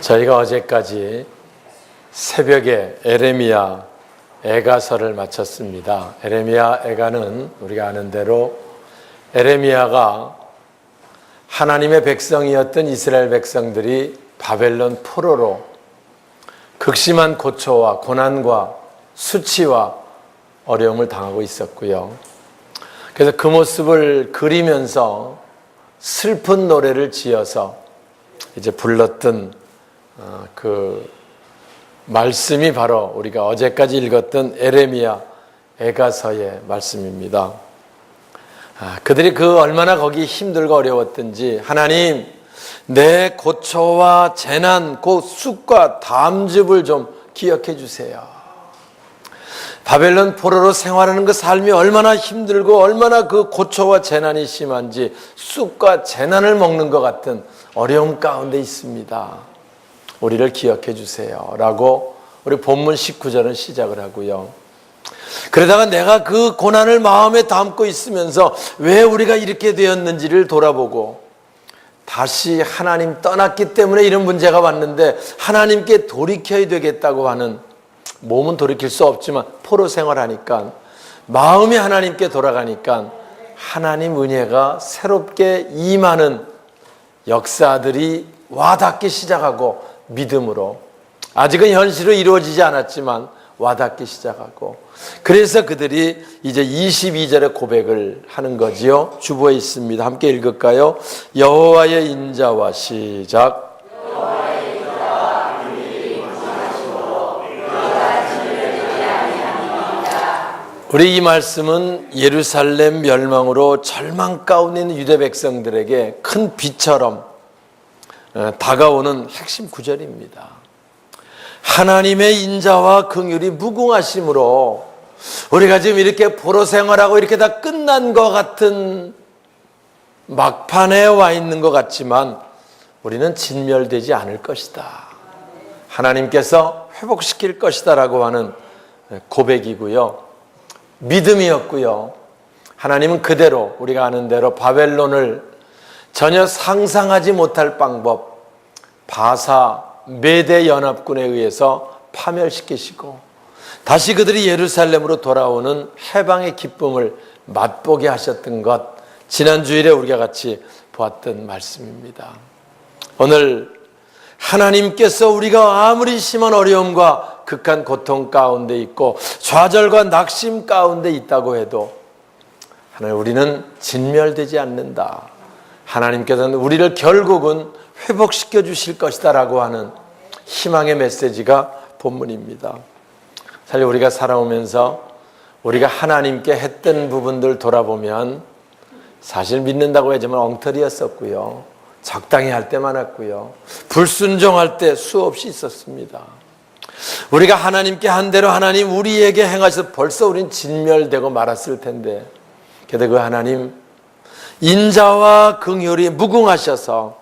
저희가 어제까지 새벽에 에레미야 애가서를 마쳤습니다. 에레미야 애가는 우리가 아는 대로 에레미야가 하나님의 백성이었던 이스라엘 백성들이 바벨론 포로로 극심한 고초와 고난과 수치와 어려움을 당하고 있었고요. 그래서 그 모습을 그리면서 슬픈 노래를 지어서 이제 불렀던 그 말씀이 바로 우리가 어제까지 읽었던 에레미야 애가서의 말씀입니다. 그들이 얼마나 거기 힘들고 어려웠던지, 하나님 내 고초와 재난, 그 쑥과 담즙을 좀 기억해 주세요. 바벨론 포로로 생활하는 그 삶이 얼마나 힘들고 얼마나 그 고초와 재난이 심한지 쑥과 재난을 먹는 것 같은 어려움 가운데 있습니다. 우리를 기억해 주세요 라고 우리 본문 19절은 시작을 하고요. 그러다가 내가 그 고난을 마음에 담고 있으면서 왜 우리가 이렇게 되었는지를 돌아보고, 다시 하나님 떠났기 때문에 이런 문제가 왔는데 하나님께 돌이켜야 되겠다고 하는, 몸은 돌이킬 수 없지만 포로 생활하니까 마음이 하나님께 돌아가니까 하나님 은혜가 새롭게 임하는 역사들이 와닿기 시작하고, 믿음으로, 아직은 현실로 이루어지지 않았지만 와닿기 시작하고, 그래서 그들이 이제 22절의 고백을 하는 거지요. 주보에 있습니다. 함께 읽을까요? 여호와의 인자와 시작. 우리 이 말씀은 예루살렘 멸망으로 절망 가운데 있는 유대 백성들에게 큰 비처럼 다가오는 핵심 구절입니다. 하나님의 인자와 긍휼이 무궁하심으로 우리가 지금 이렇게 포로 생활하고 이렇게 다 끝난 것 같은 막판에 와 있는 것 같지만 우리는 진멸되지 않을 것이다. 하나님께서 회복시킬 것이다 라고 하는 고백이고요. 믿음이었고요. 하나님은 그대로 우리가 아는 대로 바벨론을 전혀 상상하지 못할 방법, 바사 메대 연합군에 의해서 파멸시키시고 다시 그들이 예루살렘으로 돌아오는 해방의 기쁨을 맛보게 하셨던 것, 지난 주일에 우리가 같이 보았던 말씀입니다. 오늘 하나님께서 우리가 아무리 심한 어려움과 극한 고통 가운데 있고 좌절과 낙심 가운데 있다고 해도 하나님, 우리는 진멸되지 않는다. 하나님께서는 우리를 결국은 회복시켜 주실 것이다 라고 하는 희망의 메시지가 본문입니다. 사실 우리가 살아오면서 우리가 하나님께 했던 부분들 돌아보면 사실 믿는다고 하지만 엉터리였었고요. 적당히 할 때 많았고요. 불순종할 때 수없이 있었습니다. 우리가 하나님께 한 대로 하나님 우리에게 행하셔서 벌써 우린 진멸되고 말았을 텐데, 그래도 그 하나님 인자와 긍휼이 무궁하셔서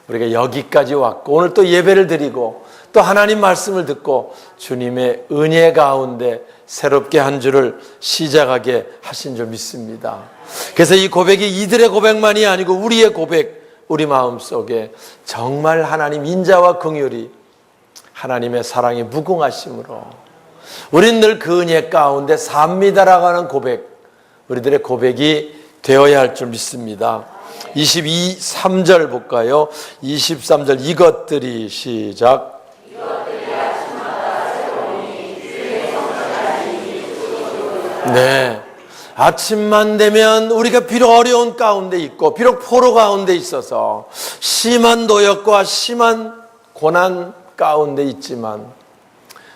우리가 여기까지 왔고 오늘 또 예배를 드리고 또 하나님 말씀을 듣고 주님의 은혜 가운데 새롭게 한 주를 시작하게 하신 줄 믿습니다. 그래서 이 고백이 이들의 고백만이 아니고 우리의 고백, 우리 마음속에 정말 하나님 인자와 긍휼이, 하나님의 사랑이 무궁하심으로 우린 늘 그 은혜 가운데 삽니다라고 하는 고백, 우리들의 고백이 되어야 할 줄 믿습니다. 23절 볼까요? 23절 이것들이 시작. 네, 아침만 되면 우리가 비록 어려운 가운데 있고 비록 포로 가운데 있어서 심한 노역과 심한 고난 가운데 있지만,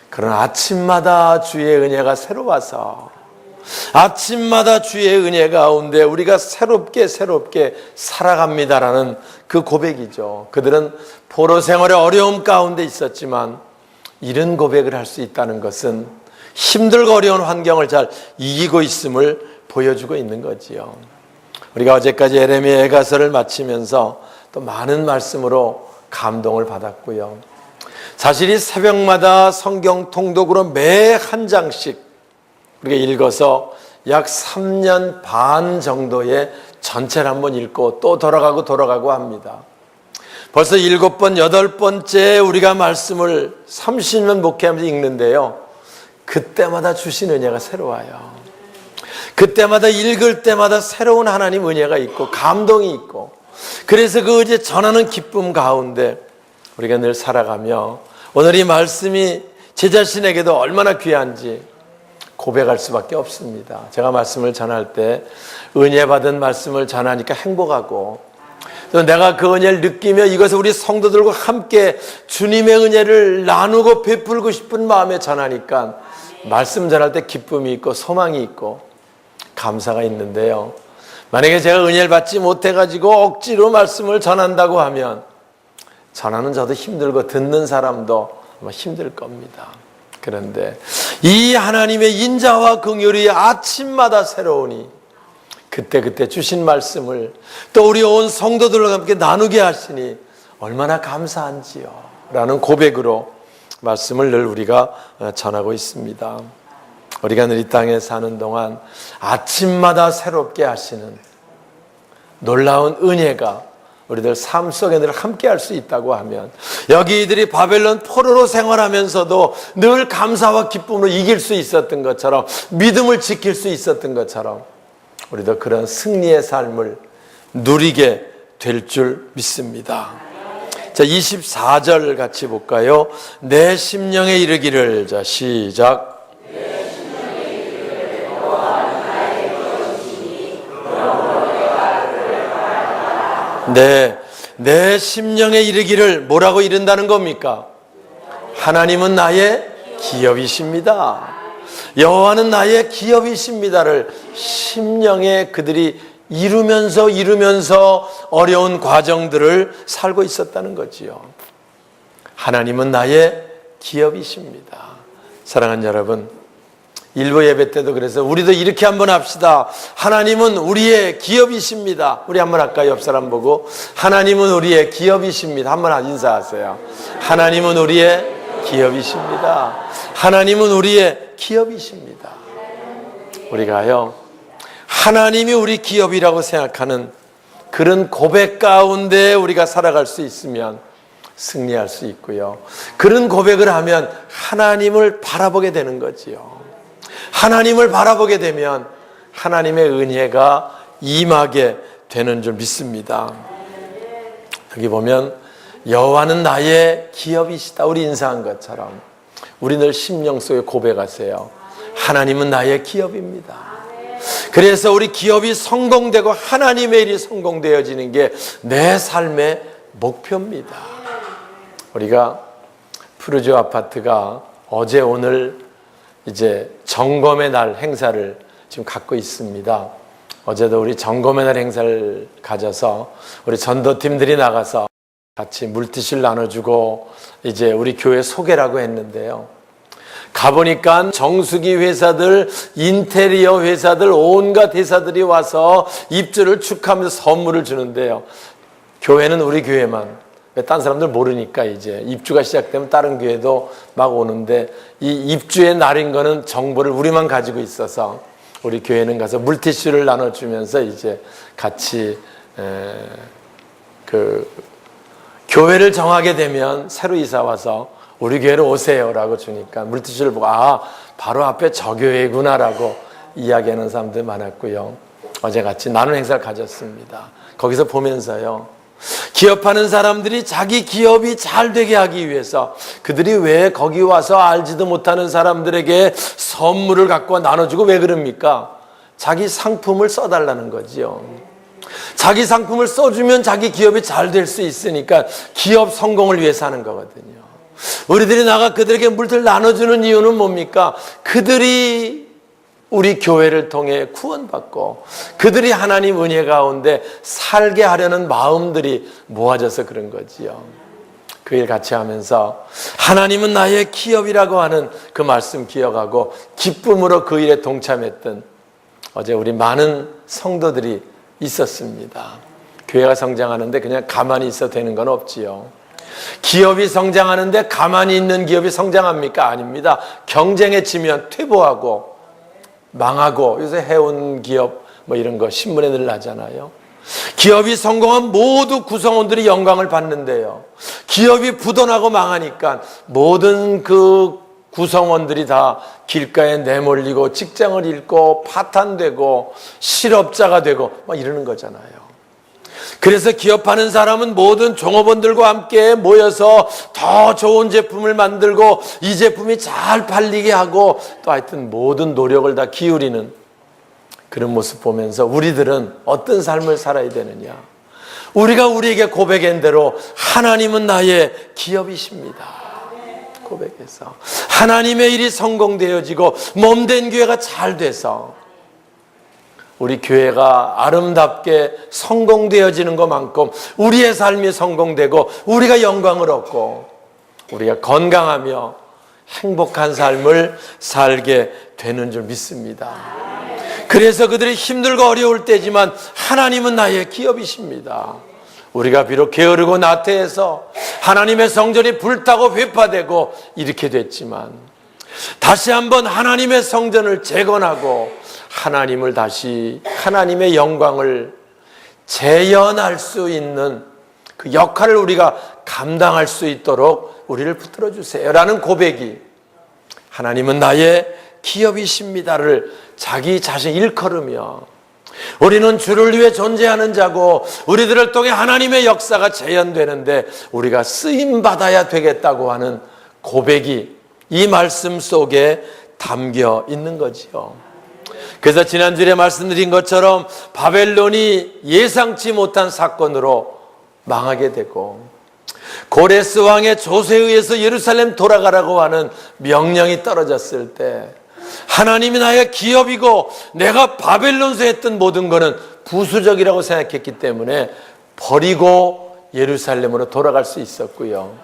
그러나 아침마다 주의 은혜가 새로 와서 아침마다 주의 은혜 가운데 우리가 새롭게 살아갑니다라는 그 고백이죠. 그들은 포로 생활의 어려움 가운데 있었지만 이런 고백을 할 수 있다는 것은 힘들고 어려운 환경을 잘 이기고 있음을 보여주고 있는 거지요. 우리가 어제까지 에레미야 애가서를 마치면서 또 많은 말씀으로 감동을 받았고요. 사실 이 새벽마다 성경 통독으로 매 한 장씩 우리가 읽어서 약 3년 반 정도의 전체를 한번 읽고 또 돌아가고 합니다. 벌써 7번, 8번째 우리가 말씀을 30년 목회하면서 읽는데요. 그때마다 주신 은혜가 새로워요. 그때마다 읽을 때마다 새로운 하나님 은혜가 있고 감동이 있고, 그래서 그 이제 전하는 기쁨 가운데 우리가 늘 살아가며 오늘 이 말씀이 제 자신에게도 얼마나 귀한지 고백할 수밖에 없습니다. 제가 말씀을 전할 때 은혜 받은 말씀을 전하니까 행복하고, 또 내가 그 은혜를 느끼며 이것을 우리 성도들과 함께 주님의 은혜를 나누고 베풀고 싶은 마음에 전하니까 말씀 전할 때 기쁨이 있고 소망이 있고 감사가 있는데요. 만약에 제가 은혜를 받지 못해가지고 억지로 말씀을 전한다고 하면 전하는 저도 힘들고 듣는 사람도 아마 힘들 겁니다. 그런데 이 하나님의 인자와 긍휼이 아침마다 새로우니 그때 주신 말씀을 또 우리 온 성도들과 함께 나누게 하시니 얼마나 감사한지요 라는 고백으로 말씀을 늘 우리가 전하고 있습니다. 우리가 늘 이 땅에 사는 동안 아침마다 새롭게 하시는 놀라운 은혜가 우리들 삶 속에 늘 함께 할 수 있다고 하면, 여기 이들이 바벨론 포로로 생활하면서도 늘 감사와 기쁨으로 이길 수 있었던 것처럼, 믿음을 지킬 수 있었던 것처럼 우리도 그런 승리의 삶을 누리게 될 줄 믿습니다. 자, 24절 같이 볼까요? 내 심령에 이르기를. 자, 시작. 내 심령에 이르기를. 뭐라고 이른다는 겁니까? 하나님은 나의 기업이십니다. 여호와는 나의 기업이십니다를 심령에 그들이 이루면서 어려운 과정들을 살고 있었다는 거지요. 하나님은 나의 기업이십니다. 사랑하는 여러분, 일부 예배 때도 그래서 우리도 이렇게 한번 합시다. 하나님은 우리의 기업이십니다. 우리 한번 할까요? 옆 사람 보고 하나님은 우리의 기업이십니다. 한번 인사하세요. 하나님은 우리의 기업이십니다. 하나님은 우리의 기업이십니다. 우리가요, 하나님이 우리 기업이라고 생각하는 그런 고백 가운데 우리가 살아갈 수 있으면 승리할 수 있고요. 그런 고백을 하면 하나님을 바라보게 되는 거지요. 하나님을 바라보게 되면 하나님의 은혜가 임하게 되는 줄 믿습니다. 여기 보면 여호와는 나의 기업이시다. 우리 인사한 것처럼 우리 늘 심령 속에 고백하세요. 하나님은 나의 기업입니다. 그래서 우리 기업이 성공되고 하나님의 일이 성공되어지는 게 내 삶의 목표입니다. 우리가 푸르지오 아파트가 어제 오늘 이제 점검의 날 행사를 지금 갖고 있습니다. 어제도 우리 점검의 날 행사를 가져서 우리 전도팀들이 나가서 같이 물티슈를 나눠주고 이제 우리 교회 소개라고 했는데요. 가보니까 정수기 회사들, 인테리어 회사들, 온갖 회사들이 와서 입주를 축하하면서 선물을 주는데요. 교회는 우리 교회만, 딴 사람들 모르니까 이제 입주가 시작되면 다른 교회도 막 오는데, 이 입주의 날인 거는 정보를 우리만 가지고 있어서 우리 교회는 가서 물티슈를 나눠주면서 이제 같이 교회를 정하게 되면 새로 이사 와서 우리 교회로 오세요라고 주니까 물티슈를 보고 바로 앞에 저 교회구나라고 이야기하는 사람들 많았고요. 어제 같이 나눔 행사를 가졌습니다. 거기서 보면서요, 기업하는 사람들이 자기 기업이 잘 되게 하기 위해서 그들이 왜 거기 와서 알지도 못하는 사람들에게 선물을 갖고 나눠주고 왜 그럽니까? 자기 상품을 써달라는 거지요. 자기 상품을 써주면 자기 기업이 잘 될 수 있으니까 기업 성공을 위해서 하는 거거든요. 우리들이 나가 그들에게 물들을 나눠주는 이유는 뭡니까? 그들이 우리 교회를 통해 구원받고 그들이 하나님 은혜 가운데 살게 하려는 마음들이 모아져서 그런 거지요. 그 일 같이 하면서 하나님은 나의 기업이라고 하는 그 말씀 기억하고 기쁨으로 그 일에 동참했던 어제 우리 많은 성도들이 있었습니다. 교회가 성장하는데 그냥 가만히 있어도 되는 건 없지요. 기업이 성장하는데 가만히 있는 기업이 성장합니까? 아닙니다. 경쟁에 지면 퇴보하고 망하고, 요새 해운 기업 뭐 이런 거 신문에 늘 나잖아요. 기업이 성공한 모두 구성원들이 영광을 받는데요, 기업이 부도나고 망하니까 모든 그 구성원들이 다 길가에 내몰리고 직장을 잃고 파탄되고 실업자가 되고 막 이러는 거잖아요. 그래서 기업하는 사람은 모든 종업원들과 함께 모여서 더 좋은 제품을 만들고 이 제품이 잘 팔리게 하고 또 하여튼 모든 노력을 다 기울이는 그런 모습 보면서 우리들은 어떤 삶을 살아야 되느냐? 우리가 우리에게 고백한 대로 하나님은 나의 기업이십니다. 고백해서 하나님의 일이 성공되어지고 몸된 교회가 잘 돼서 우리 교회가 아름답게 성공되어지는 것만큼 우리의 삶이 성공되고 우리가 영광을 얻고 우리가 건강하며 행복한 삶을 살게 되는 줄 믿습니다. 그래서 그들이 힘들고 어려울 때지만 하나님은 나의 기업이십니다. 우리가 비록 게으르고 나태해서 하나님의 성전이 불타고 회파되고 이렇게 됐지만 다시 한번 하나님의 성전을 재건하고 하나님을 다시 하나님의 영광을 재현할 수 있는 그 역할을 우리가 감당할 수 있도록 우리를 붙들어 주세요 라는 고백이 하나님은 나의 기업이십니다를 자기 자신 일컬으며 우리는 주를 위해 존재하는 자고 우리들을 통해 하나님의 역사가 재현되는데 우리가 쓰임받아야 되겠다고 하는 고백이 이 말씀 속에 담겨 있는 거지요. 그래서 지난주에 말씀드린 것처럼 바벨론이 예상치 못한 사건으로 망하게 되고 고레스 왕의 조세에 의해서 예루살렘 돌아가라고 하는 명령이 떨어졌을 때 하나님이 나의 기업이고 내가 바벨론에서 했던 모든 것은 부수적이라고 생각했기 때문에 버리고 예루살렘으로 돌아갈 수 있었고요.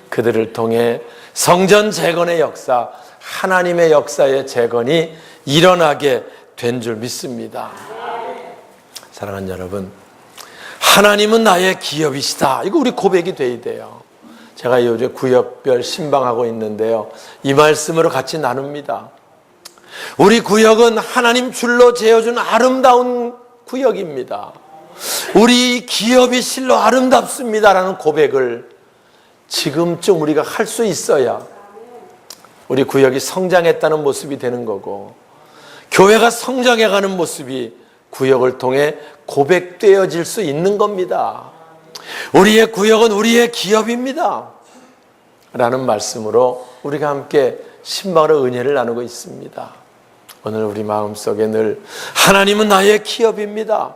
그들을 통해 성전 재건의 역사, 하나님의 역사의 재건이 일어나게 된 줄 믿습니다. 사랑하는 여러분, 하나님은 나의 기업이시다. 이거 우리 고백이 돼야 돼요. 제가 요즘 구역별 신방하고 있는데요, 이 말씀으로 같이 나눕니다. 우리 구역은 하나님 줄로 재어준 아름다운 구역입니다. 우리 기업이 실로 아름답습니다라는 고백을 지금쯤 우리가 할 수 있어야 우리 구역이 성장했다는 모습이 되는 거고 교회가 성장해가는 모습이 구역을 통해 고백되어질 수 있는 겁니다. 우리의 구역은 우리의 기업입니다 라는 말씀으로 우리가 함께 신방으로 은혜를 나누고 있습니다. 오늘 우리 마음속에 늘 하나님은 나의 기업입니다.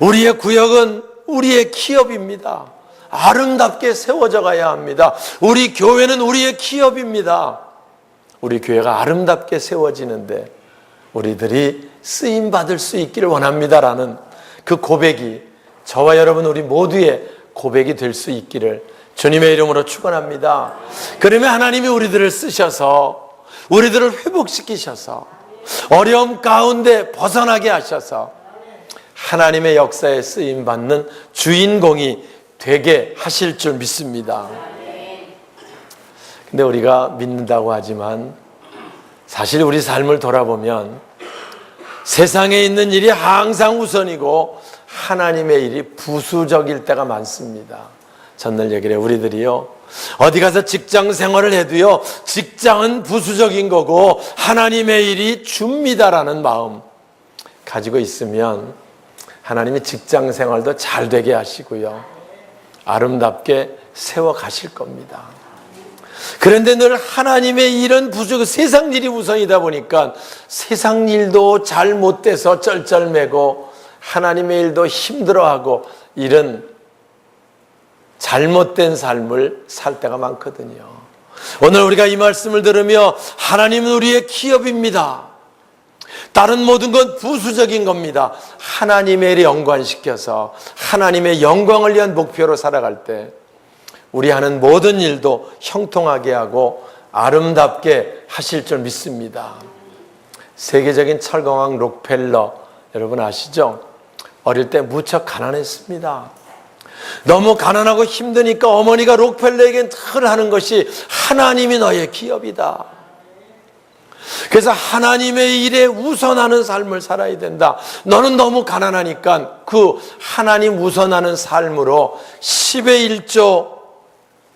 우리의 구역은 우리의 기업입니다. 아름답게 세워져 가야 합니다. 우리 교회는 우리의 기업입니다. 우리 교회가 아름답게 세워지는데 우리들이 쓰임받을 수 있기를 원합니다라는 그 고백이 저와 여러분 우리 모두의 고백이 될 수 있기를 주님의 이름으로 축원합니다. 그러면 하나님이 우리들을 쓰셔서 우리들을 회복시키셔서 어려움 가운데 벗어나게 하셔서 하나님의 역사에 쓰임받는 주인공이 되게 하실 줄 믿습니다. 근데 우리가 믿는다고 하지만 사실 우리 삶을 돌아보면 세상에 있는 일이 항상 우선이고 하나님의 일이 부수적일 때가 많습니다. 전날 얘기를 해. 우리들이요, 어디 가서 직장 생활을 해도요, 직장은 부수적인 거고 하나님의 일이 줍니다라는 마음 가지고 있으면 하나님이 직장 생활도 잘 되게 하시고요, 아름답게 세워 가실 겁니다. 그런데 늘 하나님의 일은 부수고 세상 일이 우선이다 보니까 세상 일도 잘못돼서 쩔쩔매고 하나님의 일도 힘들어하고 이런 잘못된 삶을 살 때가 많거든요. 오늘 우리가 이 말씀을 들으며 하나님은 우리의 기업입니다. 다른 모든 건 부수적인 겁니다. 하나님의 일에 연관시켜서 하나님의 영광을 위한 목표로 살아갈 때 우리 하는 모든 일도 형통하게 하고 아름답게 하실 줄 믿습니다. 세계적인 철강왕 록펠러 여러분 아시죠? 어릴 때 무척 가난했습니다. 너무 가난하고 힘드니까 어머니가 록펠러에게 늘 하는 것이 하나님이 너의 기업이다. 그래서 하나님의 일에 우선하는 삶을 살아야 된다. 너는 너무 가난하니까 그 하나님 우선하는 삶으로 10의 1조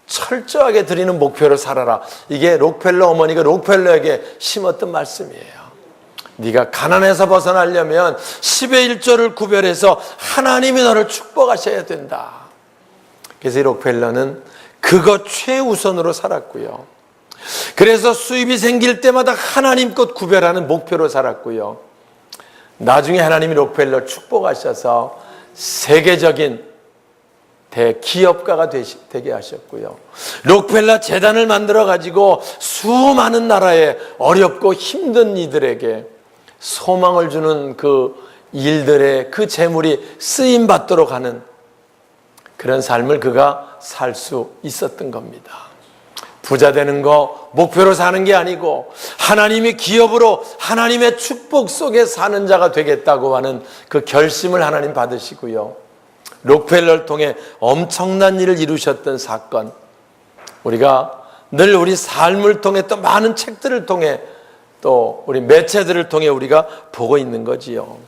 철저하게 드리는 목표로 살아라. 이게 록펠러 어머니가 록펠러에게 심었던 말씀이에요. 네가 가난에서 벗어나려면 10의 1조를 구별해서 하나님이 너를 축복하셔야 된다. 그래서 이 록펠러는 그것 최우선으로 살았고요. 그래서 수입이 생길 때마다 하나님 것 구별하는 목표로 살았고요. 나중에 하나님이 록펠러 축복하셔서 세계적인 대기업가가 되게 하셨고요. 록펠러 재단을 만들어 가지고 수많은 나라의 어렵고 힘든 이들에게 소망을 주는 그 일들의 그 재물이 쓰임 받도록 하는 그런 삶을 그가 살 수 있었던 겁니다. 부자 되는 거 목표로 사는 게 아니고 하나님이 기업으로 하나님의 축복 속에 사는 자가 되겠다고 하는 그 결심을 하나님 받으시고요. 록펠러를 통해 엄청난 일을 이루셨던 사건, 우리가 늘 우리 삶을 통해 또 많은 책들을 통해 또 우리 매체들을 통해 우리가 보고 있는 거지요.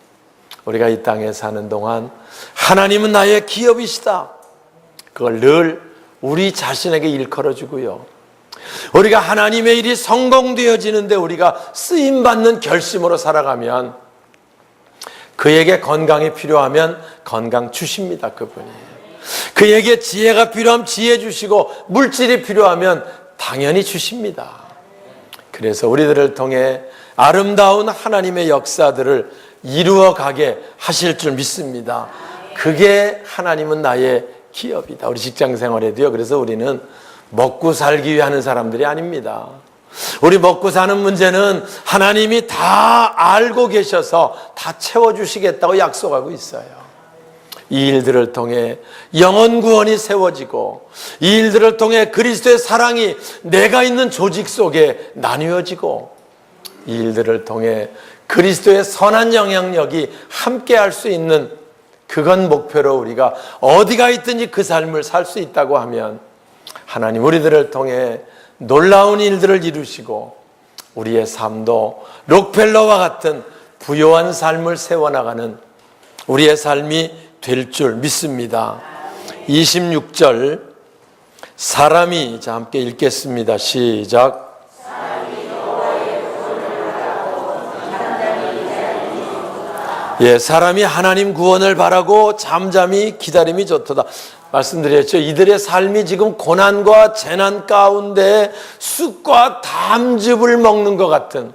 우리가 이 땅에 사는 동안 하나님은 나의 기업이시다. 그걸 늘 우리 자신에게 일컬어주고요. 우리가 하나님의 일이 성공되어지는데 우리가 쓰임받는 결심으로 살아가면 그에게 건강이 필요하면 건강 주십니다. 그분이. 그에게 지혜가 필요하면 지혜 주시고 물질이 필요하면 당연히 주십니다. 그래서 우리들을 통해 아름다운 하나님의 역사들을 이루어가게 하실 줄 믿습니다. 그게 하나님은 나의 기업이다. 우리 직장 생활에도요. 그래서 우리는 먹고 살기 위해 하는 사람들이 아닙니다. 우리 먹고 사는 문제는 하나님이 다 알고 계셔서 다 채워주시겠다고 약속하고 있어요. 이 일들을 통해 영혼 구원이 세워지고 이 일들을 통해 그리스도의 사랑이 내가 있는 조직 속에 나뉘어지고 이 일들을 통해 그리스도의 선한 영향력이 함께 할 수 있는 그건 목표로 우리가 어디가 있든지 그 삶을 살 수 있다고 하면 하나님 우리들을 통해 놀라운 일들을 이루시고 우리의 삶도 록펠러와 같은 부요한 삶을 세워나가는 우리의 삶이 될 줄 믿습니다. 26절 사람이, 자 함께 읽겠습니다. 시작. 예, 사람이 하나님 구원을 바라고 잠잠히 기다림이 좋도다. 말씀드렸죠. 이들의 삶이 지금 고난과 재난 가운데 쑥과 담즙을 먹는 것 같은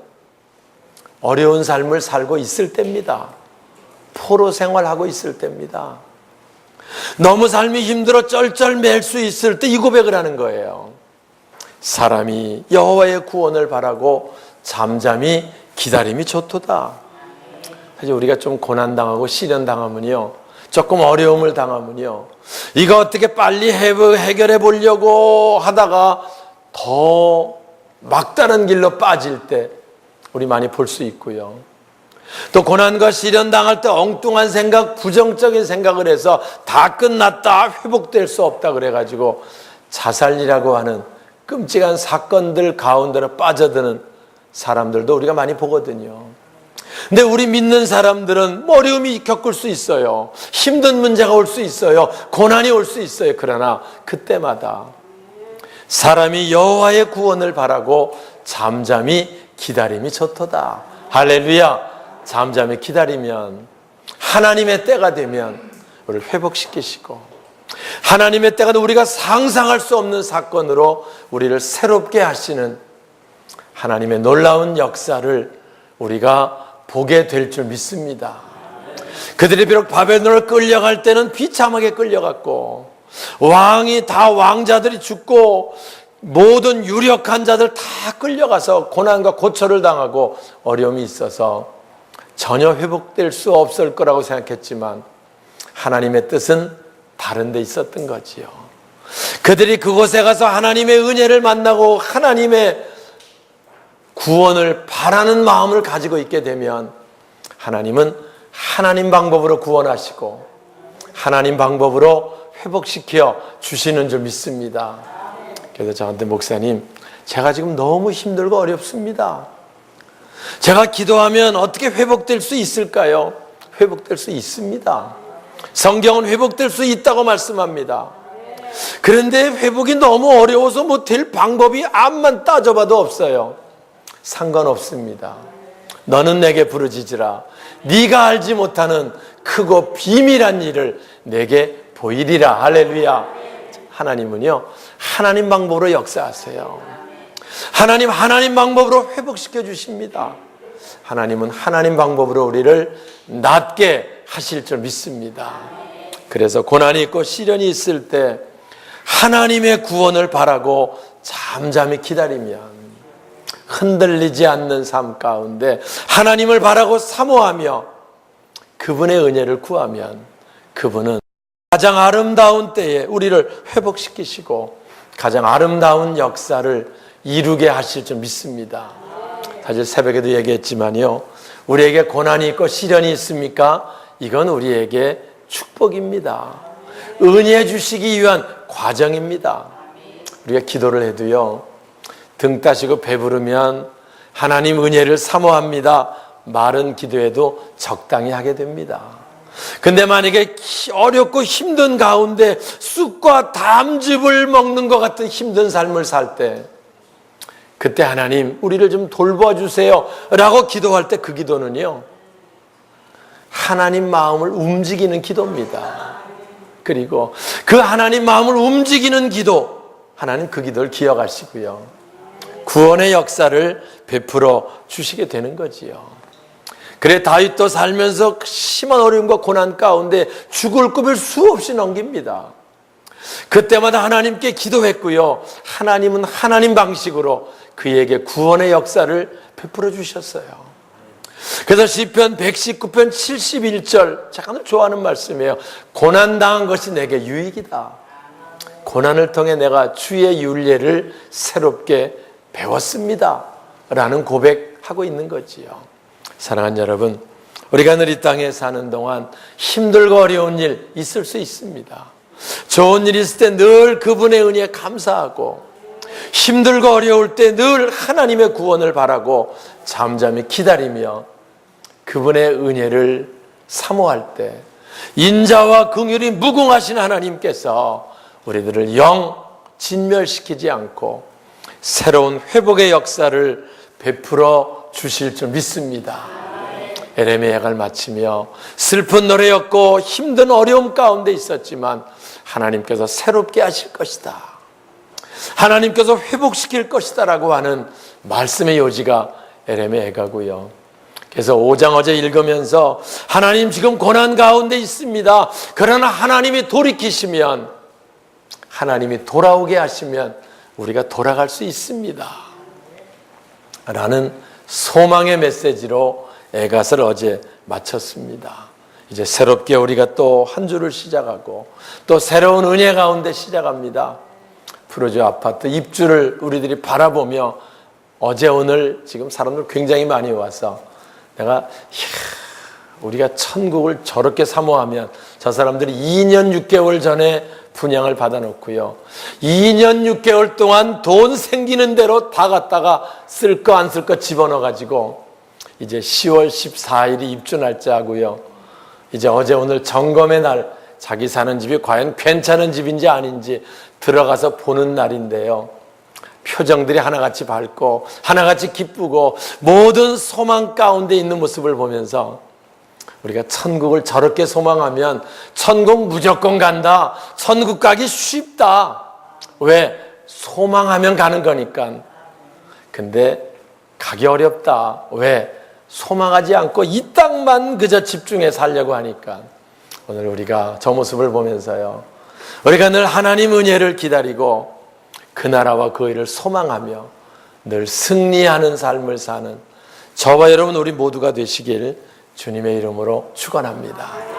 어려운 삶을 살고 있을 때입니다. 포로 생활하고 있을 때입니다. 너무 삶이 힘들어 쩔쩔 맬 수 있을 때 이 고백을 하는 거예요. 사람이 여호와의 구원을 바라고 잠잠히 기다림이 좋도다. 사실 우리가 좀 고난당하고 시련당하면요, 조금 어려움을 당하면요, 이거 어떻게 빨리 해결해 보려고 하다가 더 막다른 길로 빠질 때 우리 많이 볼 수 있고요. 또 고난과 시련 당할 때 엉뚱한 생각, 부정적인 생각을 해서 다 끝났다, 회복될 수 없다 그래가지고 자살이라고 하는 끔찍한 사건들 가운데로 빠져드는 사람들도 우리가 많이 보거든요. 근데 우리 믿는 사람들은 어려움이 겪을 수 있어요. 힘든 문제가 올 수 있어요. 고난이 올 수 있어요. 그러나 그때마다 사람이 여호와의 구원을 바라고 잠잠히 기다림이 좋도다. 할렐루야. 잠잠히 기다리면 하나님의 때가 되면 우리를 회복시키시고 하나님의 때가 되면 우리가 상상할 수 없는 사건으로 우리를 새롭게 하시는 하나님의 놀라운 역사를 우리가 보게 될 줄 믿습니다. 그들이 비록 바벨론을 끌려갈 때는 비참하게 끌려갔고 왕이 다 왕자들이 죽고 모든 유력한 자들 다 끌려가서 고난과 고초를 당하고 어려움이 있어서 전혀 회복될 수 없을 거라고 생각했지만 하나님의 뜻은 다른 데 있었던 거지요. 그들이 그곳에 가서 하나님의 은혜를 만나고 하나님의 구원을 바라는 마음을 가지고 있게 되면 하나님은 하나님 방법으로 구원하시고 하나님 방법으로 회복시켜 주시는 줄 믿습니다. 그래서 저한테 목사님, 제가 지금 너무 힘들고 어렵습니다. 제가 기도하면 어떻게 회복될 수 있을까요? 회복될 수 있습니다. 성경은 회복될 수 있다고 말씀합니다. 그런데 회복이 너무 어려워서 뭐 될 방법이 암만 따져봐도 없어요. 상관없습니다. 너는 내게 부르짖으라. 네가 알지 못하는 크고 비밀한 일을 내게 보이리라. 할렐루야. 하나님은요, 하나님 방법으로 역사하세요. 하나님 방법으로 회복시켜 주십니다. 하나님은 하나님 방법으로 우리를 낫게 하실 줄 믿습니다. 그래서 고난이 있고 시련이 있을 때 하나님의 구원을 바라고 잠잠히 기다리면, 흔들리지 않는 삶 가운데 하나님을 바라고 사모하며 그분의 은혜를 구하면 그분은 가장 아름다운 때에 우리를 회복시키시고 가장 아름다운 역사를 이루게 하실 줄 믿습니다. 사실 새벽에도 얘기했지만요, 우리에게 고난이 있고 시련이 있습니까? 이건 우리에게 축복입니다. 은혜 주시기 위한 과정입니다. 우리가 기도를 해도요, 등 따시고 배부르면 하나님 은혜를 사모합니다. 말은 기도해도 적당히 하게 됩니다. 근데 만약에 어렵고 힘든 가운데 쑥과 담즙을 먹는 것 같은 힘든 삶을 살 때, 그때 하나님 우리를 좀 돌봐주세요 라고 기도할 때 그 기도는요, 하나님 마음을 움직이는 기도입니다. 그리고 그 하나님 마음을 움직이는 기도, 하나님 그 기도를 기억하시고요, 구원의 역사를 베풀어 주시게 되는 거지요. 그래 다윗도 살면서 심한 어려움과 고난 가운데 죽을 꿈을 수없이 넘깁니다. 그때마다 하나님께 기도했고요, 하나님은 하나님 방식으로 그에게 구원의 역사를 베풀어 주셨어요. 그래서 시편 119편 71절, 제가 좋아하는 말씀이에요. 고난당한 것이 내게 유익이다. 고난을 통해 내가 주의 율례를 새롭게 배웠습니다 라는 고백하고 있는 거지요. 사랑하는 여러분, 우리가 늘 이 땅에 사는 동안 힘들고 어려운 일 있을 수 있습니다. 좋은 일 있을 때 늘 그분의 은혜에 감사하고, 힘들고 어려울 때 늘 하나님의 구원을 바라고 잠잠히 기다리며 그분의 은혜를 사모할 때, 인자와 긍휼이 무궁하신 하나님께서 우리들을 영 진멸시키지 않고 새로운 회복의 역사를 베풀어 주실 줄 믿습니다. 에레미야를 마치며 슬픈 노래였고 힘든 어려움 가운데 있었지만 하나님께서 새롭게 하실 것이다, 하나님께서 회복시킬 것이다 라고 하는 말씀의 요지가 에레미야고요. 그래서 5장 어제 읽으면서 하나님 지금 고난 가운데 있습니다. 그러나 하나님이 돌이키시면, 하나님이 돌아오게 하시면 우리가 돌아갈 수 있습니다 라는 소망의 메시지로 애갓을 어제 마쳤습니다. 이제 새롭게 우리가 또 한 주를 시작하고 또 새로운 은혜 가운데 시작합니다. 프로주 아파트 입주를 우리들이 바라보며 어제 오늘 지금 사람들 굉장히 많이 와서 내가 우리가 천국을 저렇게 사모하면 저 사람들이 2년 6개월 전에 분양을 받아놓고요, 2년 6개월 동안 돈 생기는 대로 다 갖다가 쓸 거 안 쓸 거 집어넣어가지고 이제 10월 14일이 입주 날짜고요, 이제 어제 오늘 점검의 날, 자기 사는 집이 과연 괜찮은 집인지 아닌지 들어가서 보는 날인데요, 표정들이 하나같이 밝고 하나같이 기쁘고 모든 소망 가운데 있는 모습을 보면서 우리가 천국을 저렇게 소망하면 천국 무조건 간다, 천국 가기 쉽다. 왜? 소망하면 가는 거니까. 근데 가기 어렵다. 왜? 소망하지 않고 이 땅만 그저 집중해 살려고 하니까. 오늘 우리가 저 모습을 보면서요, 우리가 늘 하나님 은혜를 기다리고 그 나라와 그 일을 소망하며 늘 승리하는 삶을 사는 저와 여러분 우리 모두가 되시길 주님의 이름으로 축원합니다.